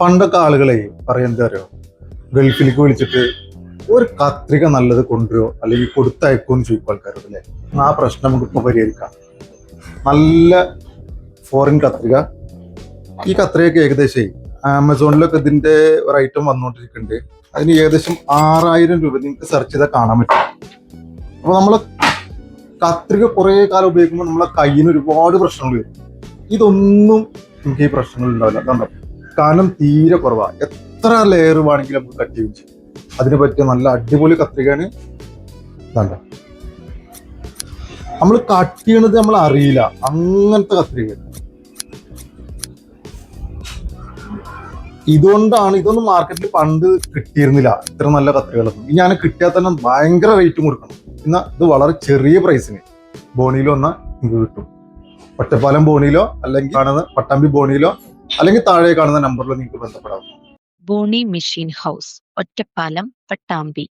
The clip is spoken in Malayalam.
പണ്ടൊക്കെ ആളുകളെ പറയുന്നത് അറിയോ, ഗൾഫിലേക്ക് വിളിച്ചിട്ട് ഒരു കത്രിക നല്ലത് കൊണ്ടുവരുമോ അല്ലെങ്കിൽ കൊടുത്തയക്കുമോ എന്ന് ചോദിക്കും ആൾക്കാരോട് അല്ലേ. ആ പ്രശ്നം നമുക്ക് ഇപ്പോൾ പരിഹരിക്കാം. നല്ല ഫോറിൻ കത്രിക. ഈ കത്രികയൊക്കെ ഏകദേശം ആമസോണിലൊക്കെ ഇതിന്റെ ഒരു ഐറ്റം വന്നുകൊണ്ടിരിക്കുന്നുണ്ട്. അതിന് ഏകദേശം 6000 രൂപ നിങ്ങൾക്ക് സെർച്ച് ചെയ്താൽ കാണാൻ പറ്റും. അപ്പോൾ നമ്മളെ കത്രിക കുറേ കാലം ഉപയോഗിക്കുമ്പോൾ നമ്മളെ കയ്യിന് ഒരുപാട് പ്രശ്നങ്ങൾ വരും. ഇതൊന്നും നമുക്ക് ഈ പ്രശ്നങ്ങൾ ഉണ്ടാവില്ല. കണ്ടോ, കനം തീരെ കുറവാണ്. എത്ര ലെയർ വേണമെങ്കിലും നമുക്ക് കട്ട് ചെയ്യും ചെയ്യും. അതിനെ പറ്റിയ നല്ല അടിപൊളി കത്രികയാണ്. കണ്ടോ, നമ്മൾ കട്ട് ചെയ്യണത് നമ്മൾ അറിയില്ല, അങ്ങനത്തെ കത്രിക. ഇതൊന്നും മാർക്കറ്റിൽ പണ്ട് കിട്ടിയിരുന്നില്ല, ഇത്ര നല്ല കത്രികളൊന്നും. ഞാൻ കിട്ടിയാൽ തന്നെ ഭയങ്കര റേറ്റും കൊടുക്കണം. എന്നാൽ ഇത് വളരെ ചെറിയ പ്രൈസിന് ബോണിയിലോ ഒന്നാ നിങ്ങൾക്ക് കിട്ടും. ഒറ്റപ്പാലം ബോണിയിലോ അല്ലെങ്കിൽ കാണുന്ന പട്ടാമ്പി ബോണിയിലോ അല്ലെങ്കിൽ താഴെ കാണുന്ന നമ്പറിലോ നിങ്ങൾക്ക് ബന്ധപ്പെടാം. Boney machine house, Ottapalam, Pattambi.